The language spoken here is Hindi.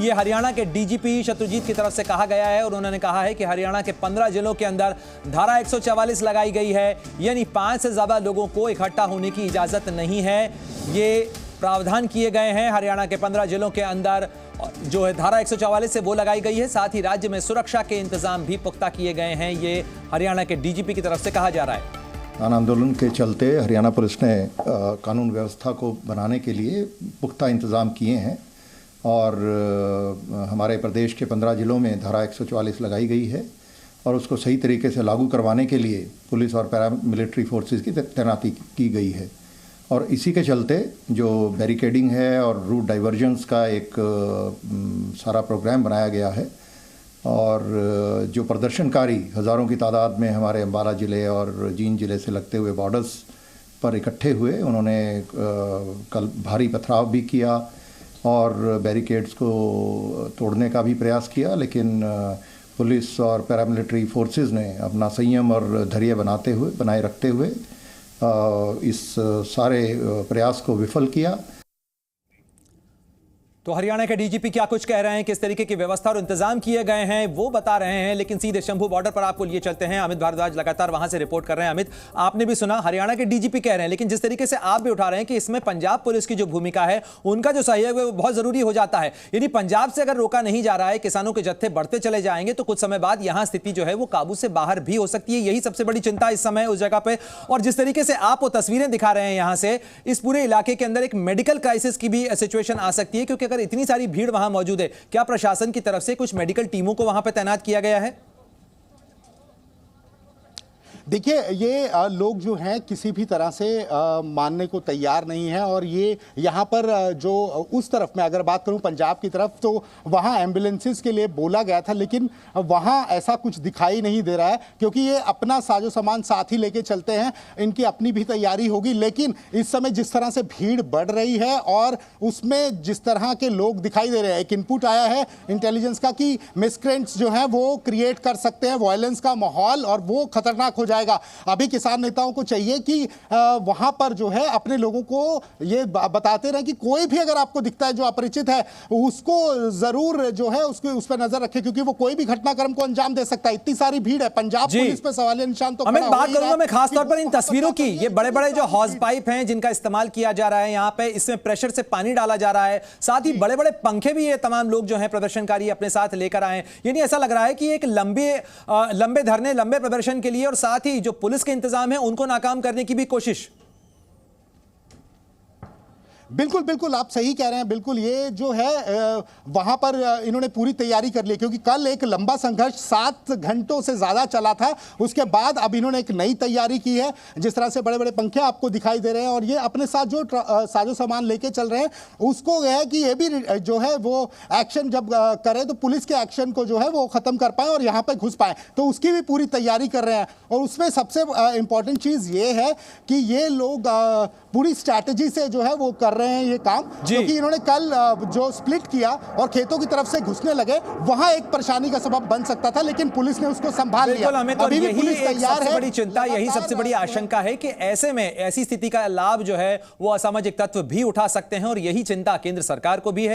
ये हरियाणा के डीजीपी शत्रुजीत की तरफ से कहा गया है और उन्होंने कहा है कि हरियाणा के 15 जिलों के अंदर धारा 144 लगाई गई है, यानी 5 से ज्यादा लोगों को इकट्ठा होने की इजाजत नहीं है। ये प्रावधान किए गए हैं हरियाणा के 15 जिलों के अंदर, जो है धारा 144 से वो लगाई गई है। साथ ही राज्य में सुरक्षा के इंतजाम भी पुख्ता किए गए हैं, ये हरियाणा के डीजीपी की तरफ से कहा जा रहा है। किसान आंदोलन के चलते हरियाणा पुलिस ने कानून व्यवस्था को बनाने के लिए पुख्ता इंतजाम किए हैं और हमारे प्रदेश के 15 जिलों में धारा 144 लगाई गई है और उसको सही तरीके से लागू करवाने के लिए पुलिस और पैरामिलिट्री फोर्सेस की तैनाती की गई है। और इसी के चलते जो बैरिकेडिंग है और रूट डाइवर्जन्स का एक सारा प्रोग्राम बनाया गया है और जो प्रदर्शनकारी हज़ारों की तादाद में हमारे अम्बाला ज़िले और जींद ज़िले से लगते हुए बॉर्डर्स पर इकट्ठे हुए, उन्होंने कल भारी पथराव भी किया और बैरिकेड्स को तोड़ने का भी प्रयास किया, लेकिन पुलिस और पैरामिलिट्री फोर्सेस ने अपना संयम और धैर्य बनाए रखते हुए इस सारे प्रयास को विफल किया। तो हरियाणा के डीजीपी क्या कुछ कह रहे हैं, किस तरीके की व्यवस्था और इंतजाम किए गए हैं वो बता रहे हैं, लेकिन सीधे शंभू बॉर्डर पर आपको लिए चलते हैं। अमित भारद्वाज लगातार वहां से रिपोर्ट कर रहे हैं। अमित, आपने भी सुना हरियाणा के डीजीपी कह रहे हैं, लेकिन जिस तरीके से आप भी उठा रहे हैं कि इसमें पंजाब पुलिस की जो भूमिका है, उनका जो सहयोग है वो बहुत जरूरी हो जाता है। यानी पंजाब से अगर रोका नहीं जा रहा है, किसानों के जत्थे बढ़ते चले जाएंगे तो कुछ समय बाद यहां स्थिति जो है वो काबू से बाहर भी हो सकती है। यही सबसे बड़ी चिंता इस समय उस जगह पे। और जिस तरीके से आप वो तस्वीरें दिखा रहे हैं यहां से, इस पूरे इलाके के अंदर एक मेडिकल क्राइसिस की भी सिचुएशन आ सकती है, क्योंकि अगर इतनी सारी भीड़ वहां मौजूद है, क्या प्रशासन की तरफ से कुछ मेडिकल टीमों को वहां पर तैनात किया गया है? देखिए, ये लोग जो हैं किसी भी तरह से मानने को तैयार नहीं है और ये यहाँ पर जो उस तरफ में अगर बात करूँ पंजाब की तरफ, तो वहाँ एम्बुलेंसेस के लिए बोला गया था, लेकिन वहाँ ऐसा कुछ दिखाई नहीं दे रहा है, क्योंकि ये अपना साजो सामान साथ ही लेके चलते हैं, इनकी अपनी भी तैयारी होगी। लेकिन इस समय जिस तरह से भीड़ बढ़ रही है और उसमें जिस तरह के लोग दिखाई दे रहे हैं, एक इनपुट आया है इंटेलिजेंस का कि मिसक्रेंट्स जो हैं वो क्रिएट कर सकते हैं वायलेंस का माहौल और वो खतरनाक हो जाएगा। अभी किसान नेताओं को चाहिए कि वहां पर जो है अपने लोगों को ये बताते रहे कि कोई भी अगर आपको दिखता है जो अपरिचित है, उसको जरूर जो है उस पर नजर रखें, क्योंकि वो कोई भी घटनाक्रम को अंजाम दे सकता है। इतनी सारी भीड़ है, पंजाब पुलिस पे सवालिया निशान तो मैं बात करूंगा मैं खासतौर पर इन तस्वीरों की। ये बड़े बड़े जो हॉज पाइप हैं जिनका इस्तेमाल किया जा रहा है यहाँ पे, इसमें प्रेशर से पानी डाला जा रहा है, साथ ही बड़े बड़े पंखे भी ये तमाम लोग जो हैं प्रदर्शनकारी अपने साथ लेकर आए। यानी ऐसा लग रहा है कि एक लंबे धरने, लंबे प्रदर्शन के लिए और साथ ही जो पुलिस के इंतजाम है उनको नाकाम करने की भी कोशिश। बिल्कुल बिल्कुल, आप सही कह रहे हैं। बिल्कुल, ये जो है वहां पर इन्होंने पूरी तैयारी कर ली, क्योंकि कल एक लंबा संघर्ष 7 घंटों से ज्यादा चला था। उसके बाद अब इन्होंने एक नई तैयारी की है, जिस तरह से बड़े बड़े पंखे आपको दिखाई दे रहे हैं और ये अपने साथ जो साजो सामान लेके चल रहे हैं, उसको है कि ये भी जो है वो एक्शन जब करे तो पुलिस के एक्शन को जो है वो खत्म कर पाए और यहाँ पे घुस पाए, तो उसकी भी पूरी तैयारी कर रहे हैं। और उसमें सबसे इंपॉर्टेंट चीज ये है कि ये लोग पूरी स्ट्रैटेजी से जो है वो कर रहे हैं ये काम, क्योंकि इन्होंने कल जो स्प्लिट किया और खेतों की तरफ से घुसने लगे, वहां एक परेशानी का सबब बन सकता था, लेकिन पुलिस ने उसको संभाल लिया। अभी भी पुलिस तैयार है। बड़ी चिंता, यही सबसे बड़ी आशंका है कि ऐसे में ऐसी स्थिति का लाभ जो है वो असामाजिक तत्व भी उठा सकते हैं और यही चिंता केंद्र सरकार को भी है।